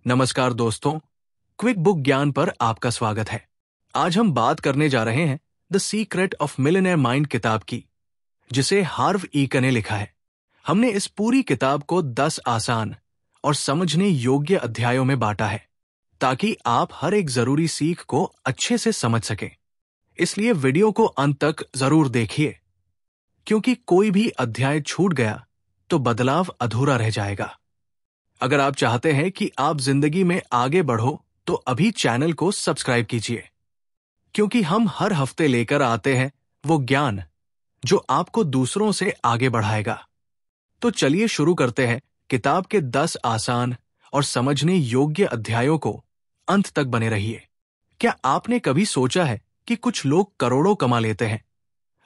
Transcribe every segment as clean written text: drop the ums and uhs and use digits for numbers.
नमस्कार दोस्तों, quick book ज्ञान पर आपका स्वागत है। आज हम बात करने जा रहे हैं the secret of millionaire mind किताब की, जिसे हार्व ईक ने लिखा है। हमने इस पूरी किताब को 10 आसान और समझने योग्य अध्यायों में बांटा है, ताकि आप हर एक जरूरी सीख को अच्छे से समझ सकें। इसलिए वीडियो को अंत तक जरूर देखिए, क्योंकि कोई भी अध्याय छूट गया तो बदलाव अधूरा रह जाएगा। अगर आप चाहते हैं कि आप जिंदगी में आगे बढ़ो तो अभी चैनल को सब्सक्राइब कीजिए, क्योंकि हम हर हफ्ते लेकर आते हैं वो ज्ञान जो आपको दूसरों से आगे बढ़ाएगा। तो चलिए शुरू करते हैं किताब के 10 आसान और समझने योग्य अध्यायों को। अंत तक बने रहिए। क्या आपने कभी सोचा है कि कुछ लोग करोड़ों कमा लेते हैं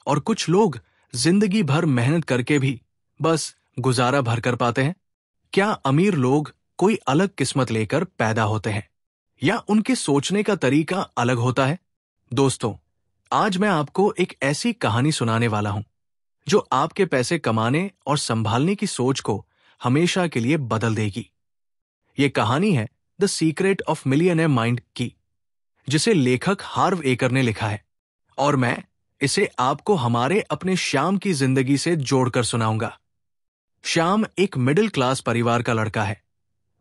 और कुछ लोग जिंदगी भर मेहनत करके भी बस गुजारा भर कर पाते हैं? क्या अमीर लोग कोई अलग किस्मत लेकर पैदा होते हैं या उनके सोचने का तरीका अलग होता है? दोस्तों, आज मैं आपको एक ऐसी कहानी सुनाने वाला हूं जो आपके पैसे कमाने और संभालने की सोच को हमेशा के लिए बदल देगी। ये कहानी है the secret of millionaire mind की, जिसे लेखक हार्व एकर ने लिखा है, और मैं इसे आपको हमारे अपने श्याम की जिंदगी से जोड़कर सुनाऊंगा। श्याम एक मिडिल क्लास परिवार का लड़का है।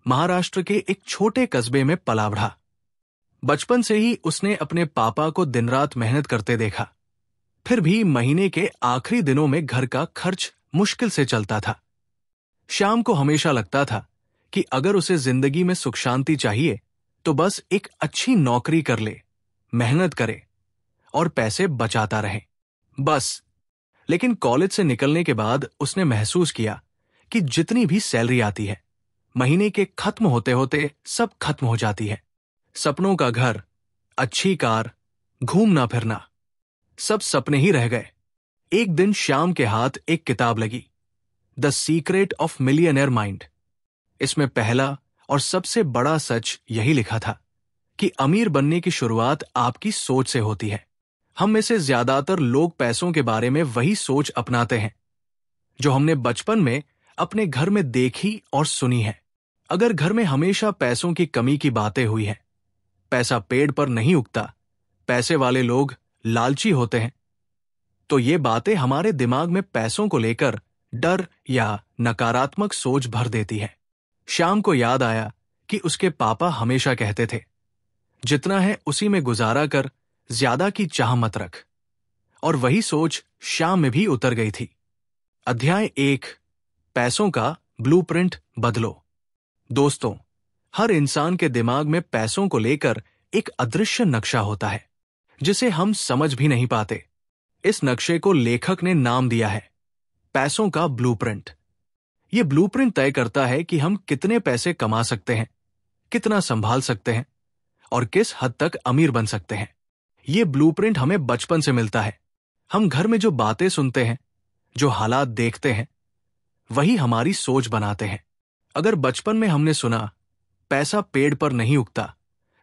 महाराष्ट्र के एक छोटे कस्बे में पला बढ़ा। बचपन से ही उसने अपने पापा को दिन रात मेहनत करते देखा। फिर भी महीने के आखिरी दिनों में घर का खर्च मुश्किल से चलता था। श्याम को हमेशा लगता था कि अगर उसे जिंदगी में सुख शांति चाहिए तो बस एक अच्छी नौकरी कर ले, मेहनत करे और पैसे बचाता रहे, बस। लेकिन कॉलेज से निकलने के बाद उसने महसूस किया कि जितनी भी सैलरी आती है, महीने के खत्म होते होते सब खत्म हो जाती है। सपनों का घर, अच्छी कार, घूमना फिरना, सब सपने ही रह गए। एक दिन श्याम के हाथ एक किताब लगी, the secret of millionaire mind. इसमें पहला और सबसे बड़ा सच यही लिखा था कि अमीर बनने की शुरुआत आपकी सोच से होती है। हम में से ज्यादातर लोग पैसों के बारे में वही सोच अपनाते हैं जो हमने बचपन में अपने घर में देखी और सुनी है। अगर घर में हमेशा पैसों की कमी की बातें हुई हैं, पैसा पेड़ पर नहीं उगता, पैसे वाले लोग लालची होते हैं, तो ये बातें हमारे दिमाग में पैसों को लेकर डर या नकारात्मक सोच भर देती है। श्याम को याद आया कि उसके पापा हमेशा कहते थे, जितना है उसी में गुजारा कर, ज्यादा की चाह मत रख। और वही सोच श्याम में भी उतर गई थी। अध्याय 1, पैसों का ब्लूप्रिंट बदलो। दोस्तों, हर इंसान के दिमाग में पैसों को लेकर एक अदृश्य नक्शा होता है, जिसे हम समझ भी नहीं पाते। इस नक्शे को लेखक ने नाम दिया है पैसों का ब्लूप्रिंट। ये ब्लूप्रिंट तय करता है कि हम कितने पैसे कमा सकते हैं, कितना संभाल सकते हैं और किस हद तक अमीर बन सकते हैं। ये ब्लूप्रिंट हमें बचपन से मिलता है। हम घर में जो बातें सुनते हैं, जो हालात देखते हैं, वही हमारी सोच बनाते हैं। अगर बचपन में हमने सुना पैसा पेड़ पर नहीं उगता,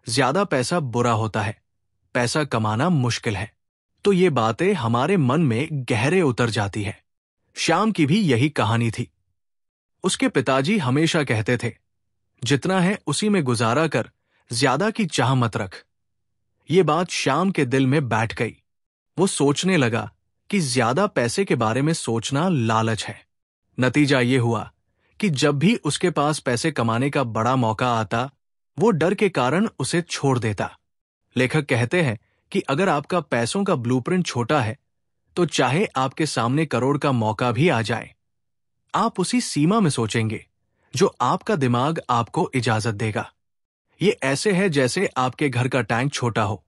ज्यादा पैसा बुरा होता है, पैसा कमाना मुश्किल है, तो ये बातें हमारे मन में गहरे उतर जाती है। श्याम की भी यही कहानी थी। उसके पिताजी हमेशा कहते थे, जितना है उसी में गुजारा कर, ज्यादा की चाह मत रख। ये बात श्याम के दिल में बैठ गई। वो सोचने लगा कि ज्यादा पैसे के बारे में सोचना लालच है। नतीजा ये हुआ कि जब भी उसके पास पैसे कमाने का बड़ा मौका आता, वो डर के कारण उसे छोड़ देता। लेखक कहते हैं कि अगर आपका पैसों का ब्लूप्रिंट छोटा है, तो चाहे आपके सामने करोड़ का मौका भी आ जाए, आप उसी सीमा में सोचेंगे जो आपका दिमाग आपको इजाजत देगा। ये ऐसे है जैसे आपके घर का टैंक छोटा हो।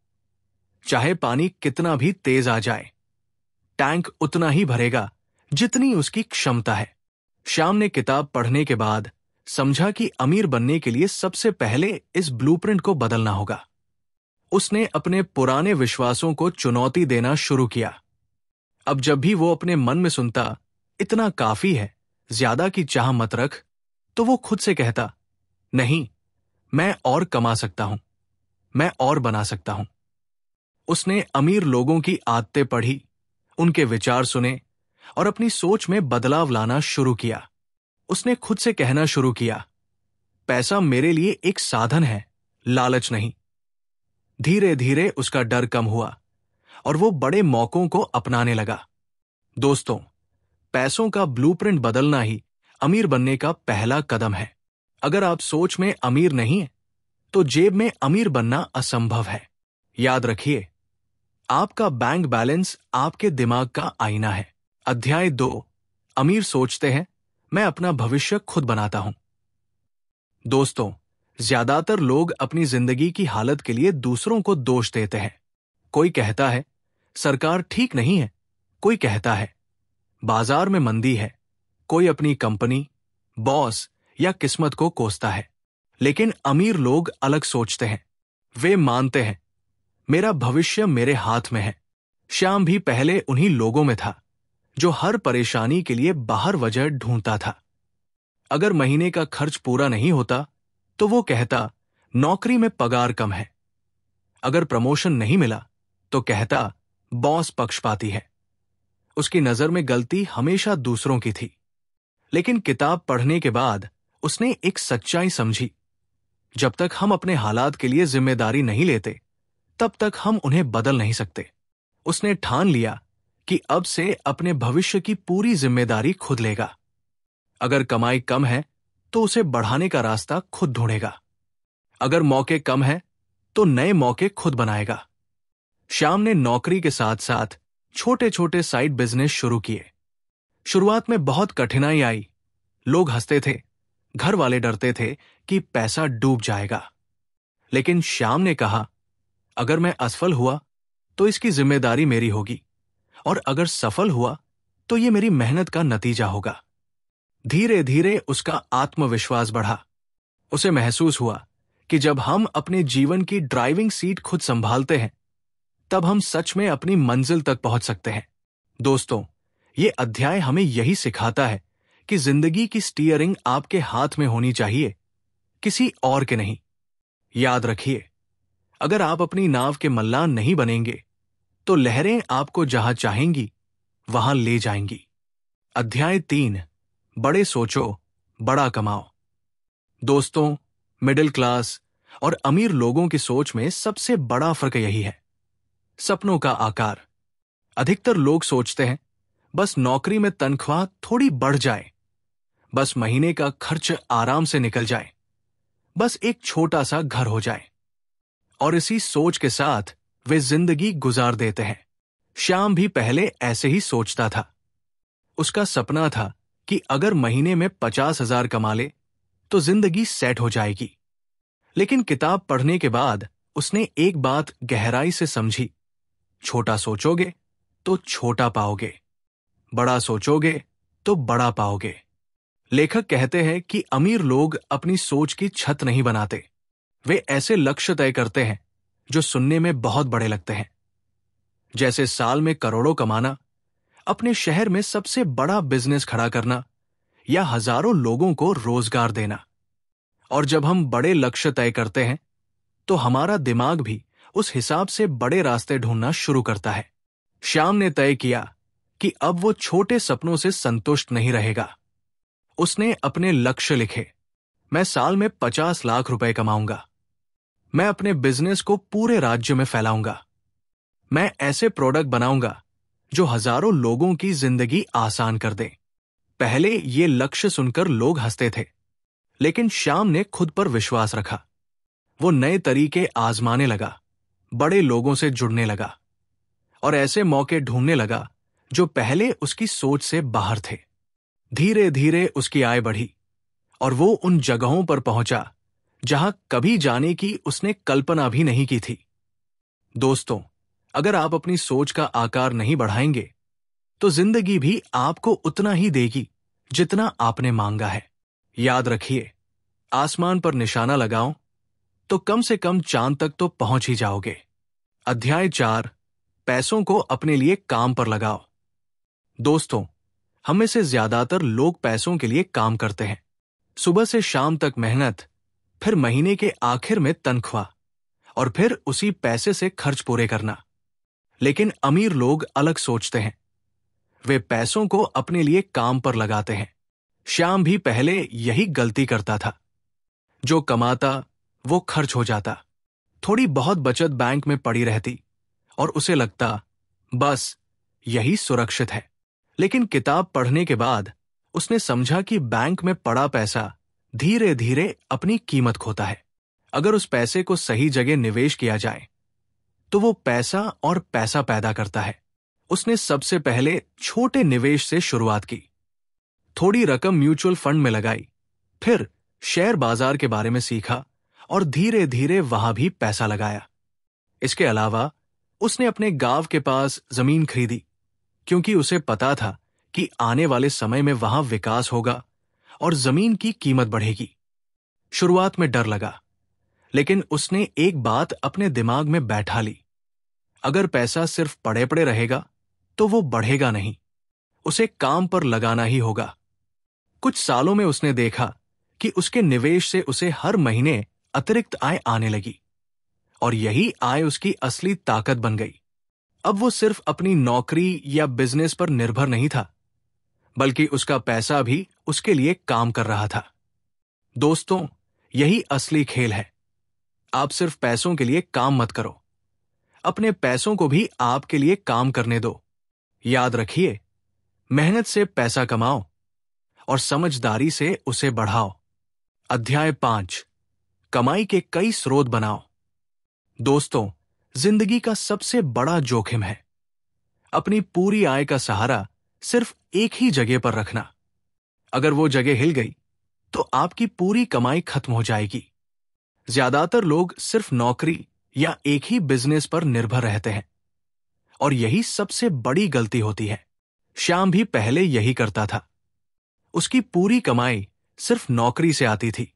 चाहे पानी कितना भी तेज आ जाए, टैंक उतना ही भरेगा जितनी उसकी क्षमता है। श्याम ने किताब पढ़ने के बाद समझा कि अमीर बनने के लिए सबसे पहले इस ब्लूप्रिंट को बदलना होगा। उसने अपने पुराने विश्वासों को चुनौती देना शुरू किया। अब जब भी वो अपने मन में सुनता, इतना काफी है, ज्यादा की चाह मत रख, तो वो खुद से कहता, नहीं, मैं और कमा सकता हूं, मैं और बना सकता हूं। उसने अमीर लोगों की आदतें पढ़ी, उनके विचार सुने और अपनी सोच में बदलाव लाना शुरू किया। उसने खुद से कहना शुरू किया, पैसा मेरे लिए एक साधन है, लालच नहीं। धीरे धीरे उसका डर कम हुआ और वो बड़े मौकों को अपनाने लगा। दोस्तों, पैसों का ब्लूप्रिंट बदलना ही अमीर बनने का पहला कदम है। अगर आप सोच में अमीर नहीं हैं, तो जेब में अमीर बनना असंभव है। याद रखिए, आपका बैंक बैलेंस आपके दिमाग का आईना है। अध्याय 2। अमीर सोचते हैं, मैं अपना भविष्य खुद बनाता हूं। दोस्तों, ज्यादातर लोग अपनी जिंदगी की हालत के लिए दूसरों को दोष देते हैं। कोई कहता है सरकार ठीक नहीं है, कोई कहता है बाजार में मंदी है, कोई अपनी कंपनी, बॉस या किस्मत को कोसता है। लेकिन अमीर लोग अलग सोचते हैं। वे मानते हैं मेरा भविष्य मेरे हाथ में है। श्याम भी पहले उन्हीं लोगों में था जो हर परेशानी के लिए बाहर वजह ढूंढता था। अगर महीने का खर्च पूरा नहीं होता तो वो कहता नौकरी में पगार कम है। अगर प्रमोशन नहीं मिला तो कहता बॉस पक्षपाती है। उसकी नजर में गलती हमेशा दूसरों की थी। लेकिन किताब पढ़ने के बाद उसने एक सच्चाई समझी। जब तक हम अपने हालात के लिए जिम्मेदारी नहीं लेते, तब तक हम उन्हें बदल नहीं सकते। उसने ठान लिया कि अब से अपने भविष्य की पूरी जिम्मेदारी खुद लेगा। अगर कमाई कम है तो उसे बढ़ाने का रास्ता खुद ढूंढेगा। अगर मौके कम है तो नए मौके खुद बनाएगा। श्याम ने नौकरी के साथ साथ छोटे छोटे साइड बिजनेस शुरू किए। शुरुआत में बहुत कठिनाई आई। लोग हंसते थे, घर वाले डरते थे कि पैसा डूब जाएगा। लेकिन श्याम ने कहा अगर मैं असफल हुआ तो इसकी जिम्मेदारी मेरी होगी, और अगर सफल हुआ तो ये मेरी मेहनत का नतीजा होगा। धीरे धीरे उसका आत्मविश्वास बढ़ा। उसे महसूस हुआ कि जब हम अपने जीवन की ड्राइविंग सीट खुद संभालते हैं, तब हम सच में अपनी मंजिल तक पहुंच सकते हैं। दोस्तों, ये अध्याय हमें यही सिखाता है कि जिंदगी की स्टीयरिंग आपके हाथ में होनी चाहिए, किसी और के नहीं। याद रखिए, अगर आप अपनी नाव के मल्लान नहीं बनेंगे तो लहरें आपको जहां चाहेंगी वहां ले जाएंगी। अध्याय 3। बड़े सोचो, बड़ा कमाओ। दोस्तों, मिडिल क्लास और अमीर लोगों की सोच में सबसे बड़ा फर्क यही है, सपनों का आकार। अधिकतर लोग सोचते हैं बस नौकरी में तनख्वाह थोड़ी बढ़ जाए, बस महीने का खर्च आराम से निकल जाए, बस एक छोटा सा घर हो जाए, और इसी सोच के साथ वे जिंदगी गुजार देते हैं। श्याम भी पहले ऐसे ही सोचता था। उसका सपना था कि अगर महीने में 50,000 कमा ले तो जिंदगी सेट हो जाएगी। लेकिन किताब पढ़ने के बाद उसने एक बात गहराई से समझी, छोटा सोचोगे तो छोटा पाओगे, बड़ा सोचोगे तो बड़ा पाओगे। लेखक कहते हैं कि अमीर लोग अपनी सोच की छत नहीं बनाते, वे ऐसे लक्ष्य तय करते हैं जो सुनने में बहुत बड़े लगते हैं। जैसे साल में करोड़ों कमाना, अपने शहर में सबसे बड़ा बिजनेस खड़ा करना, या हजारों लोगों को रोजगार देना। और जब हम बड़े लक्ष्य तय करते हैं तो हमारा दिमाग भी उस हिसाब से बड़े रास्ते ढूंढना शुरू करता है। श्याम ने तय किया कि अब वो छोटे सपनों से संतुष्ट नहीं रहेगा। उसने अपने लक्ष्य लिखे, मैं साल में 50 लाख रुपए कमाऊंगा, मैं अपने बिजनेस को पूरे राज्य में फैलाऊंगा, मैं ऐसे प्रोडक्ट बनाऊंगा जो हजारों लोगों की जिंदगी आसान कर दें। पहले ये लक्ष्य सुनकर लोग हंसते थे, लेकिन श्याम ने खुद पर विश्वास रखा। वो नए तरीके आजमाने लगा, बड़े लोगों से जुड़ने लगा, और ऐसे मौके ढूंढने लगा जो पहले उसकी सोच से बाहर थे। धीरे धीरे उसकी आय बढ़ी और वो उन जगहों पर पहुंचा जहां कभी जाने की उसने कल्पना भी नहीं की थी। दोस्तों, अगर आप अपनी सोच का आकार नहीं बढ़ाएंगे तो जिंदगी भी आपको उतना ही देगी जितना आपने मांगा है। याद रखिए, आसमान पर निशाना लगाओ तो कम से कम चांद तक तो पहुंच ही जाओगे। अध्याय 4। पैसों को अपने लिए काम पर लगाओ। दोस्तों, हम में से ज्यादातर लोग पैसों के लिए काम करते हैं। सुबह से शाम तक मेहनत, फिर महीने के आखिर में तनख्वाह, और फिर उसी पैसे से खर्च पूरे करना। लेकिन अमीर लोग अलग सोचते हैं, वे पैसों को अपने लिए काम पर लगाते हैं। श्याम भी पहले यही गलती करता था। जो कमाता वो खर्च हो जाता। थोड़ी बहुत बचत बैंक में पड़ी रहती और उसे लगता बस यही सुरक्षित है। लेकिन किताब पढ़ने के बाद उसने समझा कि बैंक में पड़ा पैसा धीरे धीरे अपनी कीमत खोता है। अगर उस पैसे को सही जगह निवेश किया जाए तो वो पैसा और पैसा पैदा करता है। उसने सबसे पहले छोटे निवेश से शुरुआत की। थोड़ी रकम म्यूचुअल फंड में लगाई, फिर शेयर बाजार के बारे में सीखा और धीरे धीरे वहां भी पैसा लगाया। इसके अलावा उसने अपने गांव के पास जमीन खरीदी, क्योंकि उसे पता था कि आने वाले समय में वहां विकास होगा और जमीन की कीमत बढ़ेगी। शुरुआत में डर लगा, लेकिन उसने एक बात अपने दिमाग में बैठा ली, अगर पैसा सिर्फ पड़े पड़े रहेगा तो वो बढ़ेगा नहीं, उसे काम पर लगाना ही होगा। कुछ सालों में उसने देखा कि उसके निवेश से उसे हर महीने अतिरिक्त आय आने लगी और यही आय उसकी असली ताकत बन गई। अब वो सिर्फ अपनी नौकरी या बिजनेस पर निर्भर नहीं था, बल्कि उसका पैसा भी उसके लिए काम कर रहा था। दोस्तों, यही असली खेल है। आप सिर्फ पैसों के लिए काम मत करो, अपने पैसों को भी आपके लिए काम करने दो। याद रखिए, मेहनत से पैसा कमाओ और समझदारी से उसे बढ़ाओ। अध्याय 5, कमाई के कई स्रोत बनाओ। दोस्तों, जिंदगी का सबसे बड़ा जोखिम है अपनी पूरी आय का सहारा सिर्फ एक ही जगह पर रखना। अगर वो जगह हिल गई तो आपकी पूरी कमाई खत्म हो जाएगी। ज्यादातर लोग सिर्फ नौकरी या एक ही बिजनेस पर निर्भर रहते हैं और यही सबसे बड़ी गलती होती है। श्याम भी पहले यही करता था। उसकी पूरी कमाई सिर्फ नौकरी से आती थी।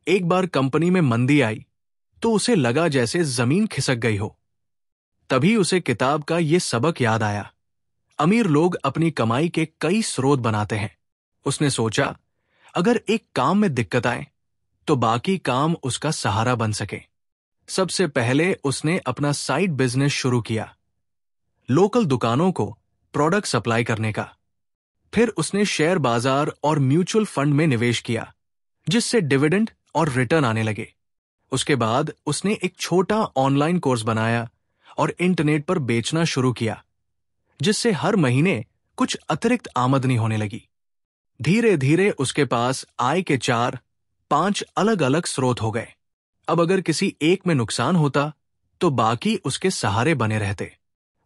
एक बार कंपनी में मंदी आई तो उसे लगा जैसे जमीन खिसक गई हो। तभी उसे किताब का ये सबक याद आया, अमीर लोग अपनी कमाई के कई स्रोत बनाते हैं। उसने सोचा, अगर एक काम में दिक्कत आए तो बाकी काम उसका सहारा बन सके। सबसे पहले उसने अपना साइड बिजनेस शुरू किया, लोकल दुकानों को प्रोडक्ट सप्लाई करने का। फिर उसने शेयर बाजार और म्यूचुअल फंड में निवेश किया, जिससे डिविडेंड और रिटर्न आने लगे। उसके बाद उसने एक छोटा ऑनलाइन कोर्स बनाया और इंटरनेट पर बेचना शुरू किया, जिससे हर महीने कुछ अतिरिक्त आमदनी होने लगी। धीरे धीरे उसके पास आय के 4-5 अलग अलग स्रोत हो गए। अब अगर किसी एक में नुकसान होता तो बाकी उसके सहारे बने रहते।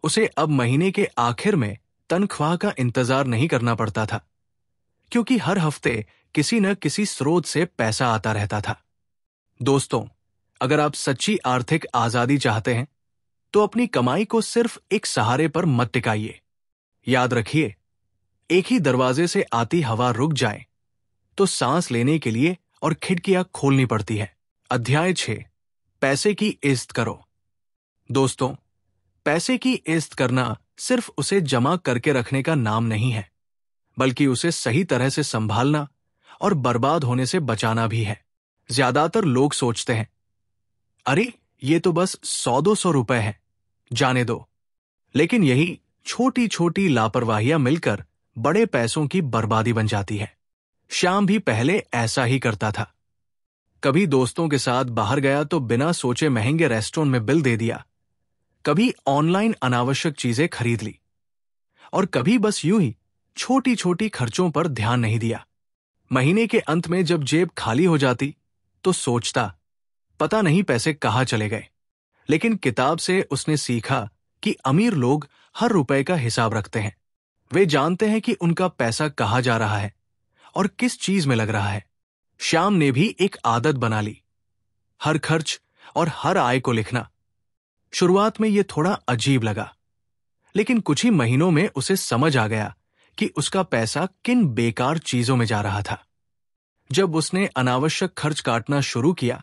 उसे अब महीने के आखिर में तनख्वाह का इंतजार नहीं करना पड़ता था, क्योंकि हर हफ्ते किसी न किसी स्रोत से पैसा आता रहता था। दोस्तों, अगर आप सच्ची आर्थिक आजादी चाहते हैं तो अपनी कमाई को सिर्फ एक सहारे पर मत टिकाइए। याद रखिए, एक ही दरवाजे से आती हवा रुक जाए तो सांस लेने के लिए और खिड़कियां खोलनी पड़ती है। अध्याय 6, पैसे की इज्जत करो। दोस्तों, पैसे की इज्जत करना सिर्फ उसे जमा करके रखने का नाम नहीं है, बल्कि उसे सही तरह से संभालना और बर्बाद होने से बचाना भी है। ज्यादातर लोग सोचते हैं, अरे ये तो बस 100-200 रुपए है, जाने दो। लेकिन यही छोटी छोटी लापरवाहियां मिलकर बड़े पैसों की बर्बादी बन जाती है। श्याम भी पहले ऐसा ही करता था। कभी दोस्तों के साथ बाहर गया तो बिना सोचे महंगे रेस्टोरेंट में बिल दे दिया, कभी ऑनलाइन अनावश्यक चीजें खरीद ली और कभी बस यूं ही छोटी छोटी खर्चों पर ध्यान नहीं दिया। महीने के अंत में जब जेब खाली हो जाती तो सोचता, पता नहीं पैसे कहाँ चले गए। लेकिन किताब से उसने सीखा कि अमीर लोग हर रुपए का हिसाब रखते हैं। वे जानते हैं कि उनका पैसा कहाँ जा रहा है और किस चीज में लग रहा है। श्याम ने भी एक आदत बना ली, हर खर्च और हर आय को लिखना। शुरुआत में यह थोड़ा अजीब लगा, लेकिन कुछ ही महीनों में उसे समझ आ गया कि उसका पैसा किन बेकार चीजों में जा रहा था। जब उसने अनावश्यक खर्च काटना शुरू किया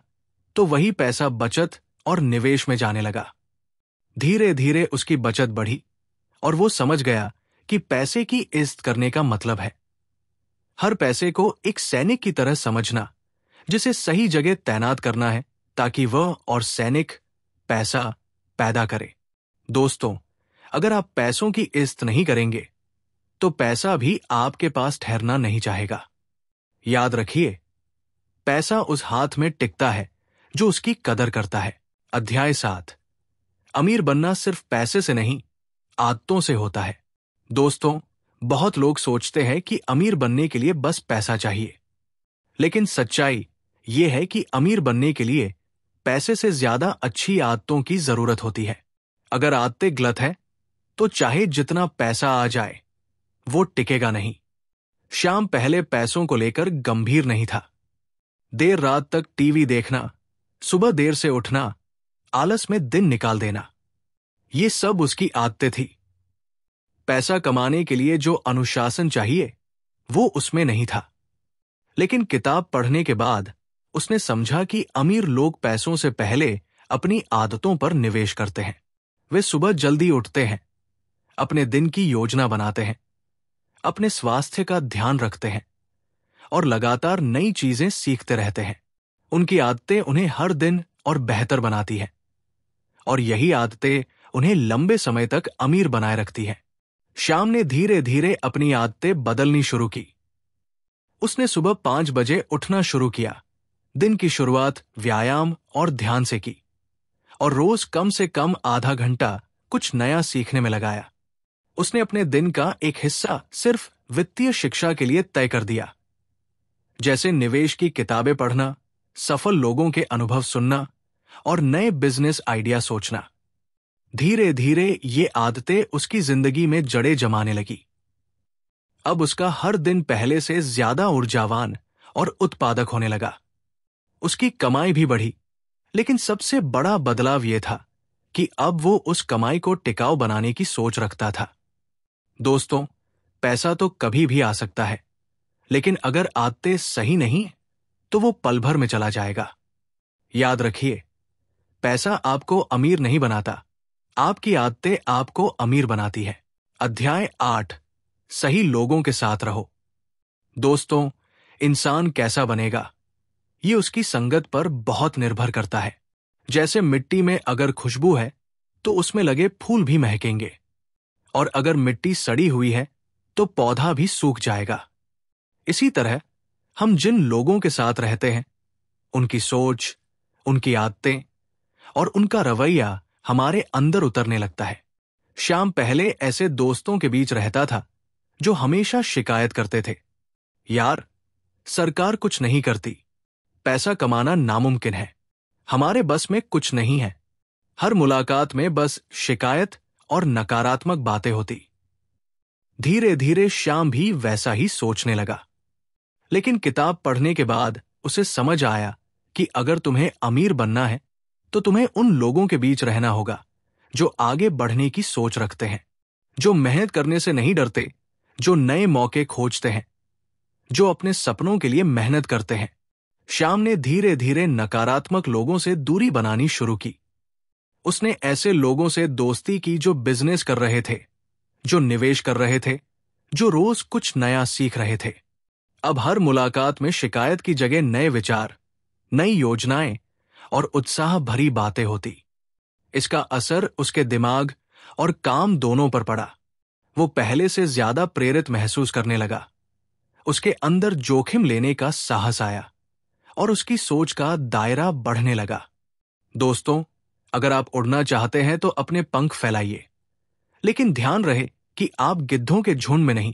तो वही पैसा बचत और निवेश में जाने लगा। धीरे धीरे उसकी बचत बढ़ी और वो समझ गया कि पैसे की इज्जत करने का मतलब है हर पैसे को एक सैनिक की तरह समझना, जिसे सही जगह तैनात करना है ताकि वह और सैनिक पैसा पैदा करे। दोस्तों, अगर आप पैसों की इज्जत नहीं करेंगे तो पैसा भी आपके पास ठहरना नहीं चाहेगा। याद रखिए, पैसा उस हाथ में टिकता है जो उसकी कदर करता है। अध्याय 7। अमीर बनना सिर्फ पैसे से नहीं, आदतों से होता है। दोस्तों, बहुत लोग सोचते हैं कि अमीर बनने के लिए बस पैसा चाहिए, लेकिन सच्चाई ये है कि अमीर बनने के लिए पैसे से ज्यादा अच्छी आदतों की जरूरत होती है। अगर आदतें गलत हैं, तो चाहे जितना पैसा आ जाए, वो टिकेगा नहीं। श्याम पहले पैसों को लेकर गंभीर नहीं था। देर रात तक टीवी देखना, सुबह देर से उठना, आलस में दिन निकाल देना, ये सब उसकी आदतें थी। पैसा कमाने के लिए जो अनुशासन चाहिए, वो उसमें नहीं था। लेकिन किताब पढ़ने के बाद उसने समझा कि अमीर लोग पैसों से पहले अपनी आदतों पर निवेश करते हैं। वे सुबह जल्दी उठते हैं, अपने दिन की योजना बनाते हैं, अपने स्वास्थ्य का ध्यान रखते हैं और लगातार नई चीजें सीखते रहते हैं। उनकी आदतें उन्हें हर दिन और बेहतर बनाती हैं, और यही आदतें उन्हें लंबे समय तक अमीर बनाए रखती हैं। श्याम ने धीरे धीरे अपनी आदतें बदलनी शुरू की। उसने सुबह 5 बजे उठना शुरू किया, दिन की शुरुआत व्यायाम और ध्यान से की, और रोज कम से कम आधा घंटा कुछ नया सीखने में लगाया। उसने अपने दिन का एक हिस्सा सिर्फ वित्तीय शिक्षा के लिए तय कर दिया, जैसे निवेश की किताबें पढ़ना, सफल लोगों के अनुभव सुनना और नए बिजनेस आइडिया सोचना। धीरे धीरे ये आदतें उसकी जिंदगी में जड़ें जमाने लगी। अब उसका हर दिन पहले से ज्यादा ऊर्जावान और उत्पादक होने लगा। उसकी कमाई भी बढ़ी, लेकिन सबसे बड़ा बदलाव यह था कि अब वो उस कमाई को टिकाऊ बनाने की सोच रखता था। दोस्तों, पैसा तो कभी भी आ सकता है, लेकिन अगर आदतें सही नहीं तो वो पल भर में चला जाएगा। याद रखिए, पैसा आपको अमीर नहीं बनाता, आपकी आदतें आपको अमीर बनाती है। अध्याय 8। सही लोगों के साथ रहो। दोस्तों, इंसान कैसा बनेगा, ये उसकी संगत पर बहुत निर्भर करता है। जैसे मिट्टी में अगर खुशबू है तो उसमें लगे फूल भी महकेंगे, और अगर मिट्टी सड़ी हुई है तो पौधा भी सूख जाएगा। इसी तरह हम जिन लोगों के साथ रहते हैं, उनकी सोच, उनकी आदतें और उनका रवैया हमारे अंदर उतरने लगता है। श्याम पहले ऐसे दोस्तों के बीच रहता था जो हमेशा शिकायत करते थे, यार, सरकार कुछ नहीं करती, पैसा कमाना नामुमकिन है, हमारे बस में कुछ नहीं है। हर मुलाकात में बस शिकायत और नकारात्मक बातें होती। धीरे धीरे श्याम भी वैसा ही सोचने लगा। लेकिन किताब पढ़ने के बाद उसे समझ आया कि अगर तुम्हें अमीर बनना है तो तुम्हें उन लोगों के बीच रहना होगा जो आगे बढ़ने की सोच रखते हैं, जो मेहनत करने से नहीं डरते, जो नए मौके खोजते हैं, जो अपने सपनों के लिए मेहनत करते हैं। श्याम ने धीरे धीरे नकारात्मक लोगों से दूरी बनानी शुरू की। उसने ऐसे लोगों से दोस्ती की जो बिजनेस कर रहे थे, जो निवेश कर रहे थे, जो रोज कुछ नया सीख रहे थे। अब हर मुलाकात में शिकायत की जगह नए विचार, नई योजनाएं और उत्साह भरी बातें होती। इसका असर उसके दिमाग और काम दोनों पर पड़ा। वो पहले से ज्यादा प्रेरित महसूस करने लगा। उसके अंदर जोखिम लेने का साहस आया और उसकी सोच का दायरा बढ़ने लगा। दोस्तों, अगर आप उड़ना चाहते हैं तो अपने पंख फैलाइए, लेकिन ध्यान रहे कि आप गिद्धों के झुंड में नहीं,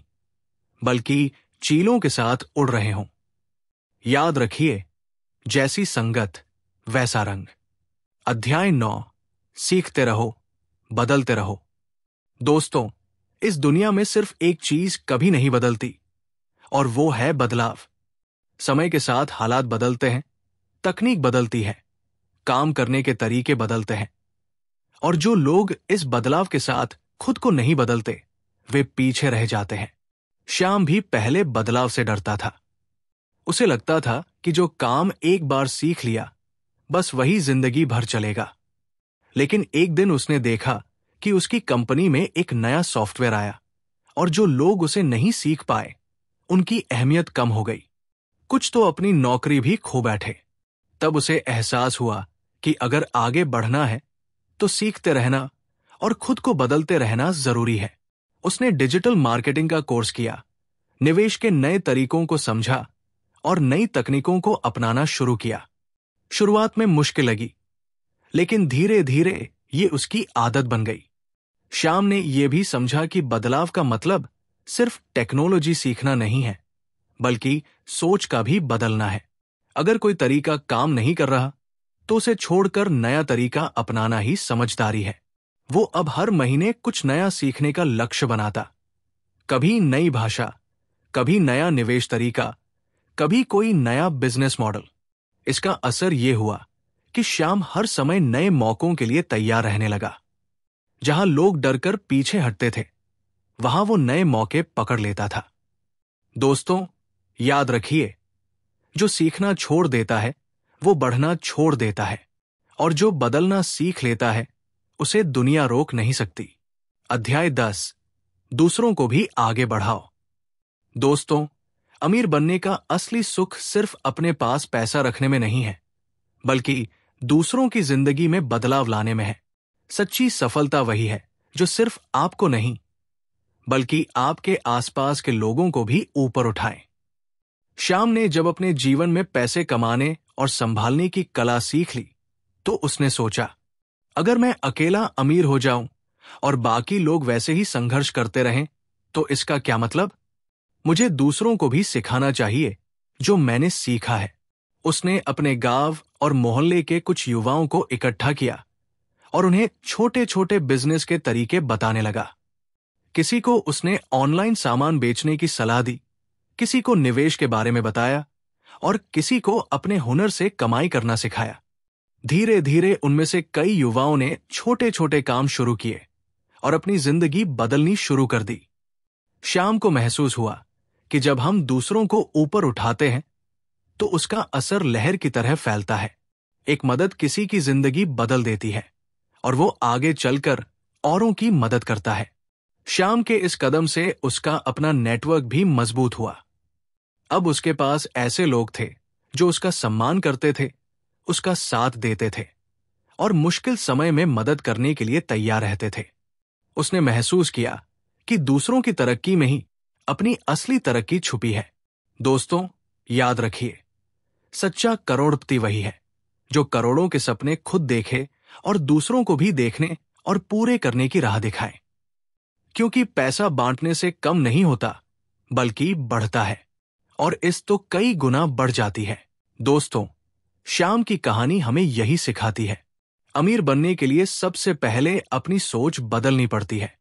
बल्कि चीलों के साथ उड़ रहे हों। याद रखिए, जैसी संगत वैसा रंग। अध्याय 9। सीखते रहो, बदलते रहो। दोस्तों, इस दुनिया में सिर्फ एक चीज कभी नहीं बदलती, और वो है बदलाव। समय के साथ हालात बदलते हैं, तकनीक बदलती है, काम करने के तरीके बदलते हैं, और जो लोग इस बदलाव के साथ खुद को नहीं बदलते, वे पीछे रह जाते हैं। श्याम भी पहले बदलाव से डरता था। उसे लगता था कि जो काम एक बार सीख लिया, बस वही जिंदगी भर चलेगा। लेकिन एक दिन उसने देखा कि उसकी कंपनी में एक नया सॉफ्टवेयर आया, और जो लोग उसे नहीं सीख पाए, उनकी अहमियत कम हो गई। कुछ तो अपनी नौकरी भी खो बैठे। तब उसे एहसास हुआ कि अगर आगे बढ़ना है तो सीखते रहना और खुद को बदलते रहना जरूरी है। उसने डिजिटल मार्केटिंग का कोर्स किया, निवेश के नए तरीकों को समझा और नई तकनीकों को अपनाना शुरू किया। शुरुआत में मुश्किल लगी, लेकिन धीरे धीरे ये उसकी आदत बन गई। श्याम ने यह भी समझा कि बदलाव का मतलब सिर्फ टेक्नोलॉजी सीखना नहीं है, बल्कि सोच का भी बदलना है। अगर कोई तरीका काम नहीं कर रहा, तो उसे छोड़कर नया तरीका अपनाना ही समझदारी है। वो अब हर महीने कुछ नया सीखने का लक्ष्य बनाता। कभी नई भाषा, कभी नया निवेश तरीका, कभी कोई नया बिजनेस मॉडल। इसका असर यह हुआ कि श्याम हर समय नए मौकों के लिए तैयार रहने लगा। जहां लोग डरकर पीछे हटते थे, वहां वो नए मौके पकड़ लेता था। दोस्तों, याद रखिए, जो सीखना छोड़ देता है वो बढ़ना छोड़ देता है, और जो बदलना सीख लेता है उसे दुनिया रोक नहीं सकती। अध्याय 10, दूसरों को भी आगे बढ़ाओ। दोस्तों, अमीर बनने का असली सुख सिर्फ अपने पास पैसा रखने में नहीं है, बल्कि दूसरों की जिंदगी में बदलाव लाने में है। सच्ची सफलता वही है जो सिर्फ आपको नहीं, बल्कि आपके आसपास के लोगों को भी ऊपर उठाए। श्याम ने जब अपने जीवन में पैसे कमाने और संभालने की कला सीख ली, तो उसने सोचा, अगर मैं अकेला अमीर हो जाऊं और बाकी लोग वैसे ही संघर्ष करते रहें, तो इसका क्या मतलब? मुझे दूसरों को भी सिखाना चाहिए जो मैंने सीखा है। उसने अपने गांव और मोहल्ले के कुछ युवाओं को इकट्ठा किया और उन्हें छोटे छोटे बिजनेस के तरीके बताने लगा। किसी को उसने ऑनलाइन सामान बेचने की सलाह दी, किसी को निवेश के बारे में बताया और किसी को अपने हुनर से कमाई करना सिखाया। धीरे धीरे उनमें से कई युवाओं ने छोटे छोटे काम शुरू किए और अपनी जिंदगी बदलनी शुरू कर दी। श्याम को महसूस हुआ कि जब हम दूसरों को ऊपर उठाते हैं, तो उसका असर लहर की तरह फैलता है। एक मदद किसी की जिंदगी बदल देती है और वो आगे चलकर औरों की मदद करता है। श्याम के इस कदम से उसका अपना नेटवर्क भी मजबूत हुआ। अब उसके पास ऐसे लोग थे जो उसका सम्मान करते थे, उसका साथ देते थे और मुश्किल समय में मदद करने के लिए तैयार रहते थे। उसने महसूस किया कि दूसरों की तरक्की में ही अपनी असली तरक्की छुपी है। दोस्तों, याद रखिए, सच्चा करोड़पति वही है जो करोड़ों के सपने खुद देखे और दूसरों को भी देखने और पूरे करने की राह दिखाए। क्योंकि पैसा बांटने से कम नहीं होता, बल्कि बढ़ता है, और इस तो कई गुना बढ़ जाती है। दोस्तों, श्याम की कहानी हमें यही सिखाती है, अमीर बनने के लिए सबसे पहले अपनी सोच बदलनी पड़ती है।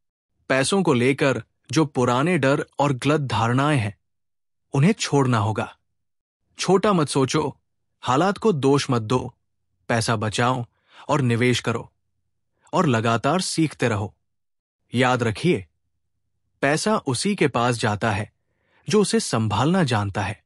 पैसों को लेकर जो पुराने डर और गलत धारणाएं हैं, उन्हें छोड़ना होगा। छोटा मत सोचो, हालात को दोष मत दो, पैसा बचाओ और निवेश करो और लगातार सीखते रहो। याद रखिए, पैसा उसी के पास जाता है जो उसे संभालना जानता है।